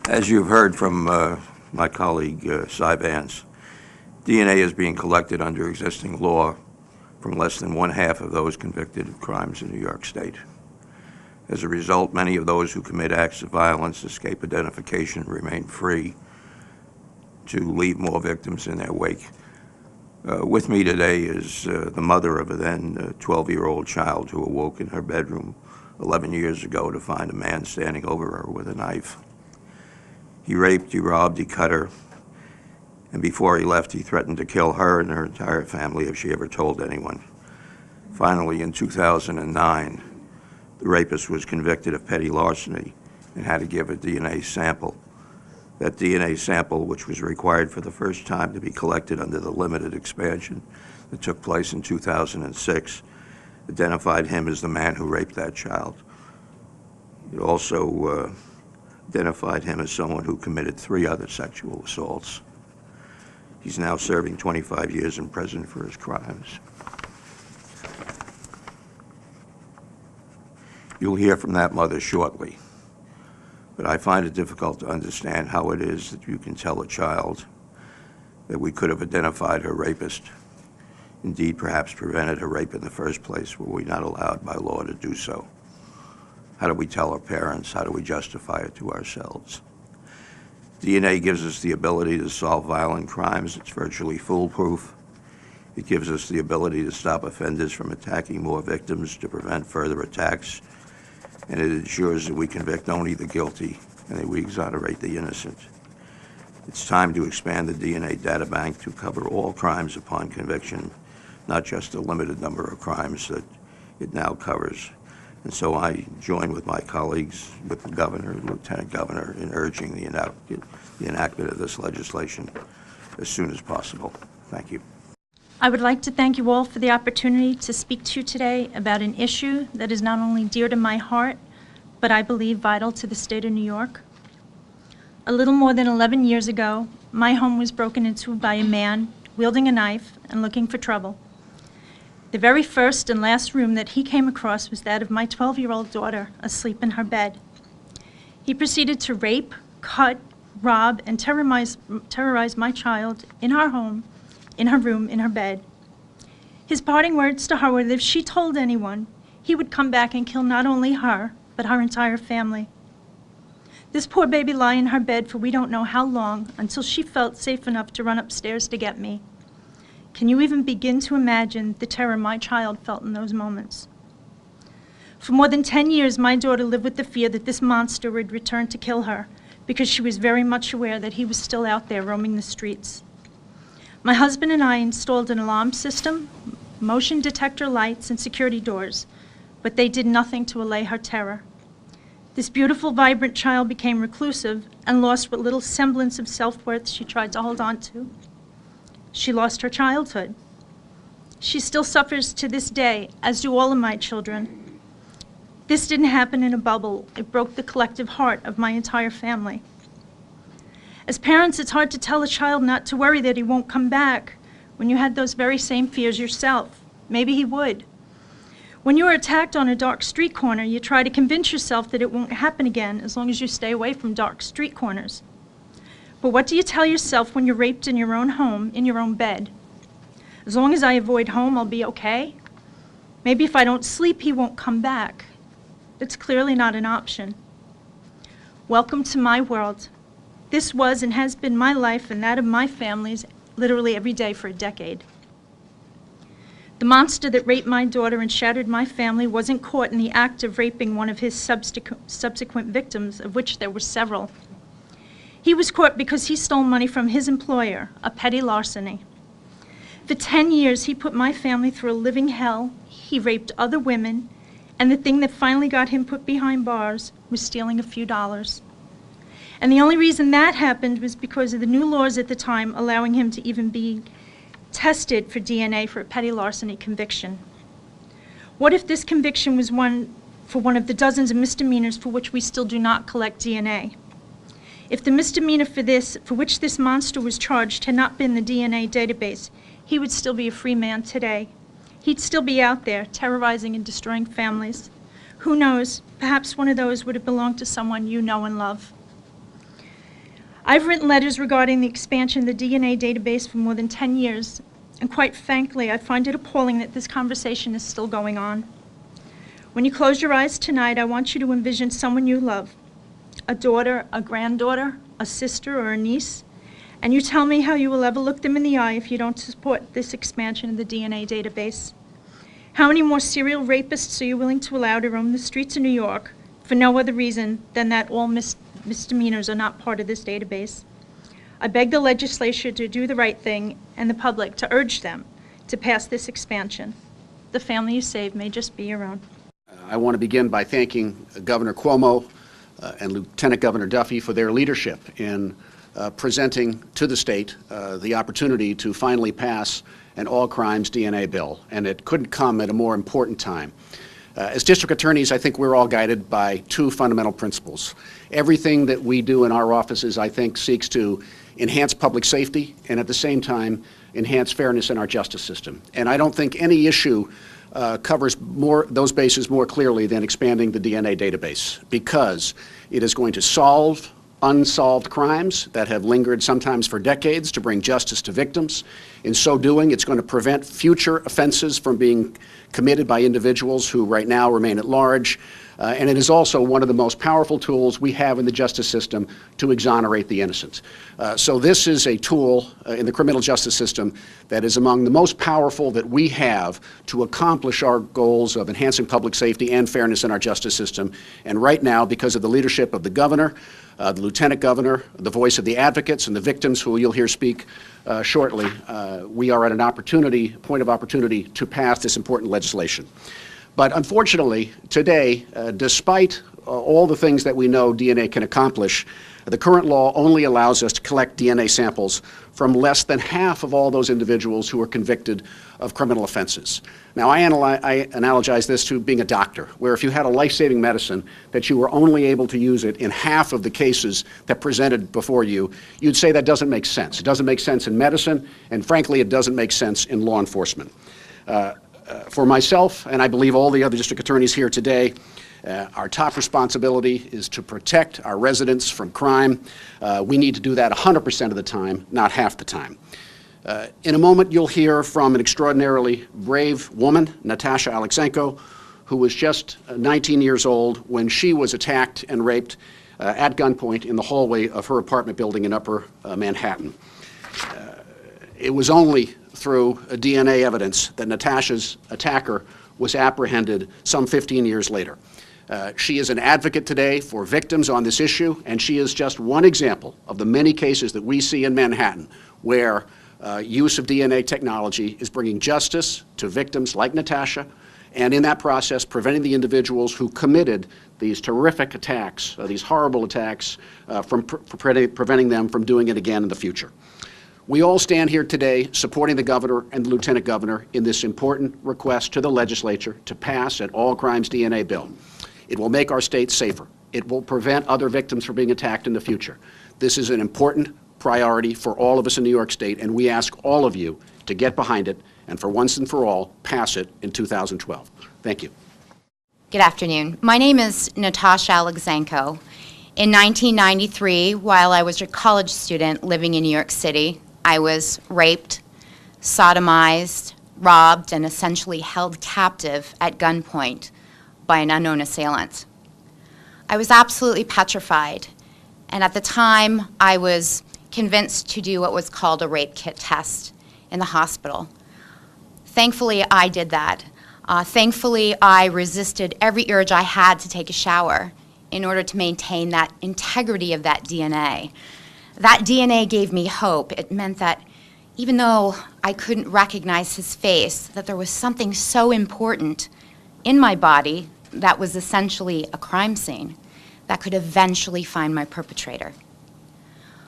As you've heard from my colleague, Vance, DNA is being collected under existing law from less than one-half of those convicted of crimes in New York State. As a result, many of those who commit acts of violence, escape identification, remain free to leave more victims in their wake. With me today is the mother of a then 12-year-old child who awoke in her bedroom 11 years ago to find a man standing over her with a knife. He raped, he robbed, he cut her, and before he left, he threatened to kill her and her entire family if she ever told anyone. Finally, in 2009, the rapist was convicted of petty larceny and had to give a DNA sample. That DNA sample, which was required for the first time to be collected under the limited expansion that took place in 2006, identified him as the man who raped that child. It also identified him as someone who committed 3 other sexual assaults. He's now serving 25 years in prison for his crimes. You'll hear from that mother shortly. But I find it difficult to understand how it is that you can tell a child that we could have identified her rapist, indeed perhaps prevented her rape in the first place, were we not allowed by law to do so. How do we tell our parents? How do we justify it to ourselves? DNA gives us the ability to solve violent crimes. It's virtually foolproof. It gives us the ability to stop offenders from attacking more victims, to prevent further attacks, and it ensures that we convict only the guilty and that we exonerate the innocent. It's time to expand the DNA data bank to cover all crimes upon conviction, not just a limited number of crimes that it now covers. And so I join with my colleagues, with the governor, lieutenant governor, in urging the enactment of this legislation as soon as possible. Thank you. I would like to thank you all for the opportunity to speak to you today about an issue that is not only dear to my heart, but I believe vital to the state of New York. A little more than 11 years ago, my home was broken into by a man wielding a knife and looking for trouble. The very first and last room that he came across was that of my 12-year-old daughter asleep in her bed. He proceeded to rape, cut, rob, and terrorize my child in our home, in her room, in her bed. His parting words to her were that if she told anyone, he would come back and kill not only her, but her entire family. This poor baby lay in her bed for we don't know how long until she felt safe enough to run upstairs to get me. Can you even begin to imagine the terror my child felt in those moments? For more than 10 years, my daughter lived with the fear that this monster would return to kill her because she was very much aware that he was still out there roaming the streets. My husband and I installed an alarm system, motion detector lights, and security doors, but they did nothing to allay her terror. This beautiful, vibrant child became reclusive and lost what little semblance of self-worth she tried to hold on to. She lost her childhood. She still suffers to this day, as do all of my children. This didn't happen in a bubble. It broke the collective heart of my entire family. As parents, it's hard to tell a child not to worry that he won't come back when you had those very same fears yourself. Maybe he would. When you are attacked on a dark street corner, you try to convince yourself that it won't happen again as long as you stay away from dark street corners. But what do you tell yourself when you're raped in your own home, in your own bed? As long as I avoid home, I'll be okay. Maybe if I don't sleep, he won't come back. It's clearly not an option. Welcome to my world. This was and has been my life and that of my family's literally every day for a decade. The monster that raped my daughter and shattered my family wasn't caught in the act of raping one of his subsequent victims, of which there were several. He was caught because he stole money from his employer, a petty larceny. For 10 years, he put my family through a living hell. He raped other women, and the thing that finally got him put behind bars was stealing a few dollars. And the only reason that happened was because of the new laws at the time allowing him to even be tested for DNA for a petty larceny conviction. What if this conviction was for one of the dozens of misdemeanors for which we still do not collect DNA? If the misdemeanor for which this monster was charged had not been the DNA database, he would still be a free man today. He'd still be out there terrorizing and destroying families. Who knows, perhaps one of those would have belonged to someone you know and love. I've written letters regarding the expansion of the DNA database for more than 10 years, and quite frankly, I find it appalling that this conversation is still going on. When you close your eyes tonight, I want you to envision someone you love, a daughter, a granddaughter, a sister, or a niece, and you tell me how you will ever look them in the eye if you don't support this expansion of the DNA database. How many more serial rapists are you willing to allow to roam the streets of New York for no other reason than that all misdemeanors are not part of this database? I beg the legislature to do the right thing and the public to urge them to pass this expansion. The family you save may just be your own. I want to begin by thanking Governor Cuomo and Lieutenant Governor Duffy for their leadership in presenting to the state the opportunity to finally pass an all-crimes DNA bill, and it couldn't come at a more important time. As district attorneys, I think we're all guided by two fundamental principles. Everything that we do in our offices, I think, seeks to enhance public safety and at the same time enhance fairness in our justice system. And I don't think any issue covers those bases more clearly than expanding the DNA database, because it is going to solve unsolved crimes that have lingered sometimes for decades to bring justice to victims. In so doing, it's going to prevent future offenses from being committed by individuals who right now remain at large. And it is also one of the most powerful tools we have in the justice system to exonerate the innocent. So this is a tool in the criminal justice system that is among the most powerful that we have to accomplish our goals of enhancing public safety and fairness in our justice system. And right now, because of the leadership of the governor, the lieutenant governor, the voice of the advocates and the victims who you'll hear speak shortly, we are at an point of opportunity to pass this important legislation. But unfortunately, today, despite all the things that we know DNA can accomplish, the current law only allows us to collect DNA samples from less than half of all those individuals who are convicted of criminal offenses. Now, I analogize this to being a doctor, where if you had a life-saving medicine that you were only able to use it in half of the cases that presented before you, you'd say that doesn't make sense. It doesn't make sense in medicine, and frankly, it doesn't make sense in law enforcement. For myself, and I believe all the other district attorneys here today, our top responsibility is to protect our residents from crime. We need to do that 100% of the time, not half the time. In a moment, you'll hear from an extraordinarily brave woman, Natasha Alexenko, who was just 19 years old when she was attacked and raped at gunpoint in the hallway of her apartment building in Upper Manhattan. It was only through DNA evidence that Natasha's attacker was apprehended some 15 years later. She is an advocate today for victims on this issue, and she is just one example of the many cases that we see in Manhattan where use of DNA technology is bringing justice to victims like Natasha, and in that process preventing the individuals who committed these terrific attacks, these horrible attacks, from preventing them from doing it again in the future. We all stand here today supporting the governor and the lieutenant governor in this important request to the legislature to pass an all-crimes DNA bill. It will make our state safer. It will prevent other victims from being attacked in the future. This is an important priority for all of us in New York State, and we ask all of you to get behind it and for once and for all pass it in 2012. Thank you. Good afternoon. My name is Natasha Alexenko. In 1993, while I was a college student living in New York City, I was raped, sodomized, robbed, and essentially held captive at gunpoint by an unknown assailant. I was absolutely petrified, and at the time, I was convinced to do what was called a rape kit test in the hospital. Thankfully, I did that. Thankfully, I resisted every urge I had to take a shower in order to maintain that integrity of that DNA. That DNA gave me hope. It meant that even though I couldn't recognize his face, that there was something so important in my body that was essentially a crime scene that could eventually find my perpetrator.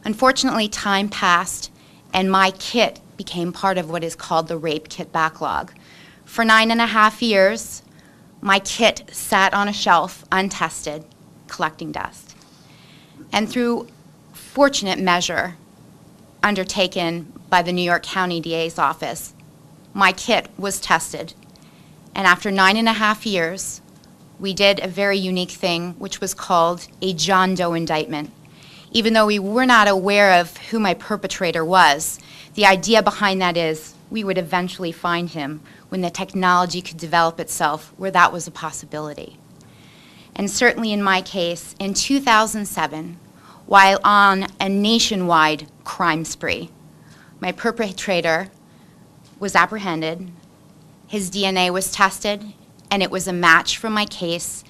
Unfortunately, time passed, and my kit became part of what is called the rape kit backlog. For 9.5 years, my kit sat on a shelf, untested, collecting dust. And through fortunate measure undertaken by the New York County DA's office, my kit was tested. And after 9.5 years, we did a very unique thing, which was called a John Doe indictment. Even though we were not aware of who my perpetrator was, the idea behind that is we would eventually find him when the technology could develop itself where that was a possibility. And certainly in my case, in 2007, while on a nationwide crime spree, my perpetrator was apprehended, his DNA was tested, and it was a match for my case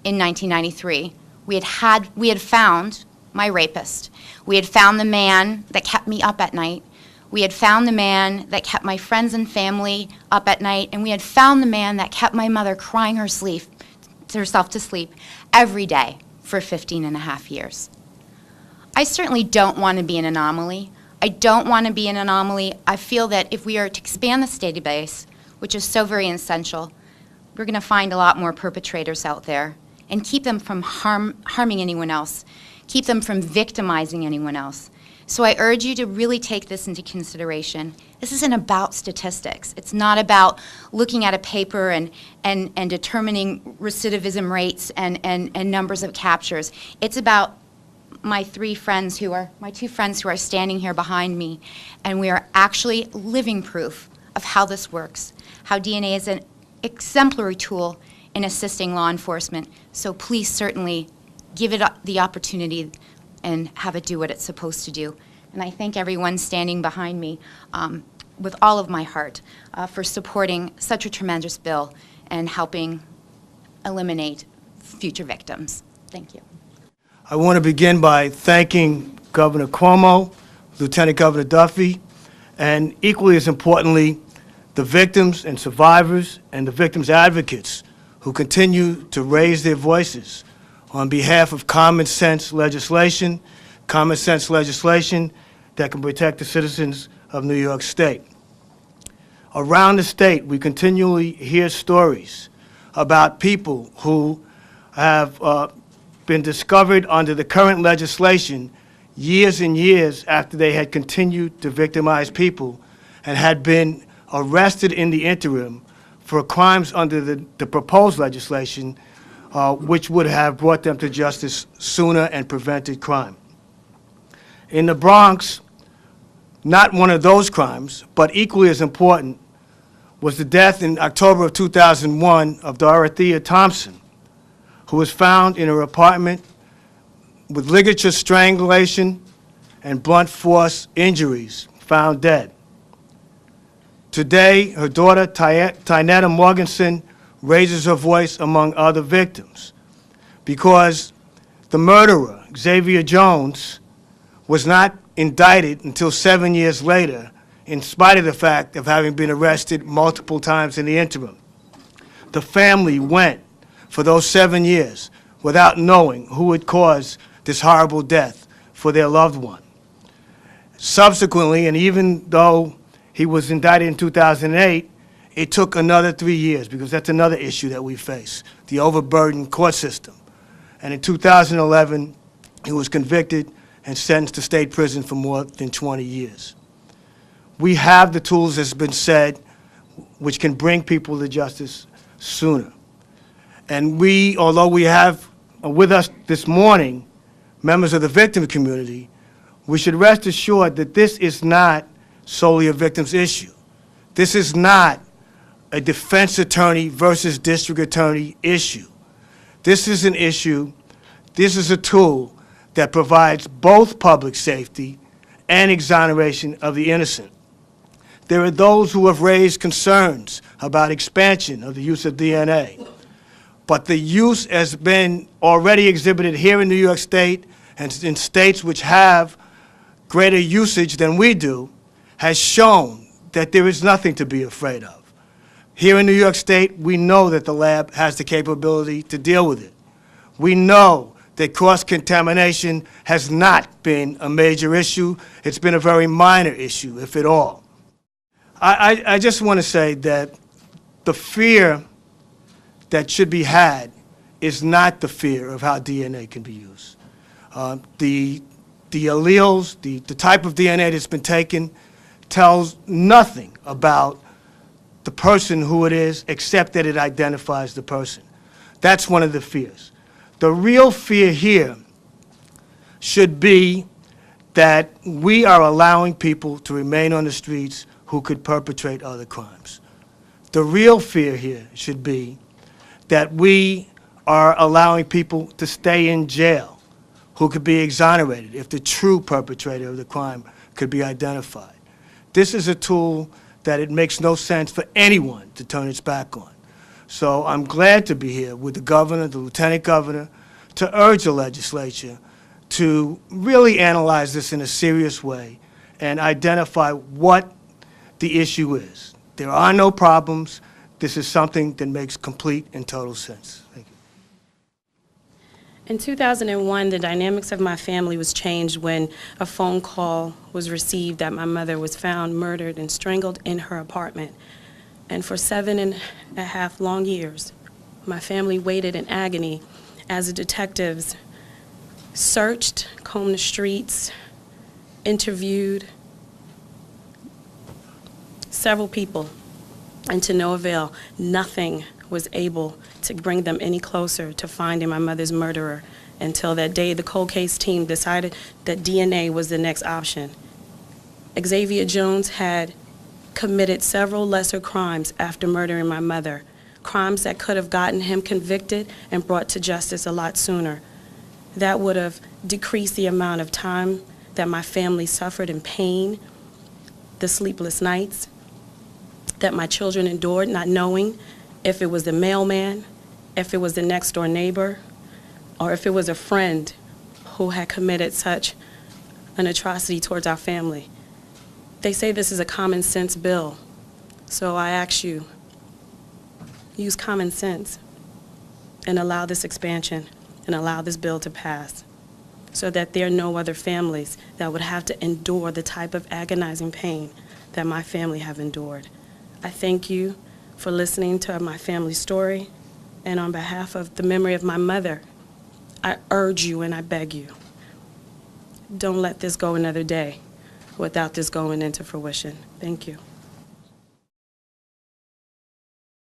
in 1993. We had found my rapist. We had found the man that kept me up at night. We had found the man that kept my friends and family up at night, and we had found the man that kept my mother crying herself to sleep every day for 15 and a half years. I certainly don't want to be an anomaly. I don't want to be an anomaly. I feel that if we are to expand this database, which is so very essential, we're going to find a lot more perpetrators out there and keep them from harming anyone else, keep them from victimizing anyone else. So I urge you to really take this into consideration. This isn't about statistics. It's not about looking at a paper and determining recidivism rates and numbers of captures. It's about my two friends who are standing here behind me, and we are actually living proof of how this works, how DNA is an exemplary tool in assisting law enforcement. So please certainly give it the opportunity and have it do what it's supposed to do. And I thank everyone standing behind me with all of my heart for supporting such a tremendous bill and helping eliminate future victims. Thank you. I want to begin by thanking Governor Cuomo, Lieutenant Governor Duffy, and equally as importantly, the victims and survivors and the victims' advocates who continue to raise their voices on behalf of common sense legislation that can protect the citizens of New York State. Around the state, we continually hear stories about people who have been discovered under the current legislation years and years after they had continued to victimize people and had been arrested in the interim for crimes under the proposed legislation, which would have brought them to justice sooner and prevented crime. In the Bronx, not one of those crimes, but equally as important, was the death in October of 2001 of Dorothea Thompson, who was found in her apartment with ligature strangulation and blunt force injuries, found dead. Today, her daughter, Tynetta Megginson, raises her voice among other victims because the murderer, Xavier Jones, was not indicted until 7 years later, in spite of the fact of having been arrested multiple times in the interim. The family went for those 7 years without knowing who had caused this horrible death for their loved one. Subsequently, and even though he was indicted in 2008, it took another 3 years, because that's another issue that we face, the overburdened court system. And in 2011, he was convicted and sentenced to state prison for more than 20 years. We have the tools, as has been said, which can bring people to justice sooner. And we, although we have with us this morning members of the victim community, we should rest assured that this is not solely a victim's issue. This is not a defense attorney versus district attorney issue. This is an issue, this is a tool that provides both public safety and exoneration of the innocent. There are those who have raised concerns about expansion of the use of DNA, but the use has been already exhibited here in New York State and in states which have greater usage than we do, has shown that there is nothing to be afraid of. Here in New York State, we know that the lab has the capability to deal with it. We know that cross-contamination has not been a major issue. It's been a very minor issue, if at all. I just want to say that the fear that should be had is not the fear of how DNA can be used. The alleles, the type of DNA that's been taken, tells nothing about the person who it is, except that it identifies the person. That's one of the fears. The real fear here should be that we are allowing people to remain on the streets who could perpetrate other crimes. The real fear here should be that we are allowing people to stay in jail who could be exonerated if the true perpetrator of the crime could be identified. This is a tool that it makes no sense for anyone to turn its back on. So I'm glad to be here with the governor, the lieutenant governor, to urge the legislature to really analyze this in a serious way and identify what the issue is. There are no problems. This is something that makes complete and total sense. Thank you. In 2001, the dynamics of my family was changed when a phone call was received that my mother was found murdered and strangled in her apartment. And for 7.5 long years, my family waited in agony as the detectives searched, combed the streets, interviewed several people, and to no avail. Nothing was able to bring them any closer to finding my mother's murderer until that day the cold case team decided that DNA was the next option. Xavier Jones had committed several lesser crimes after murdering my mother, crimes that could have gotten him convicted and brought to justice a lot sooner. That would have decreased the amount of time that my family suffered in pain, the sleepless nights that my children endured, not knowing if it was the mailman, if it was the next door neighbor, or if it was a friend who had committed such an atrocity towards our family. They say this is a common sense bill, so I ask you, use common sense and allow this expansion and allow this bill to pass so that there are no other families that would have to endure the type of agonizing pain that my family have endured. I thank you for listening to my family's story, and on behalf of the memory of my mother, I urge you and I beg you, don't let this go another day without this going into fruition. Thank you.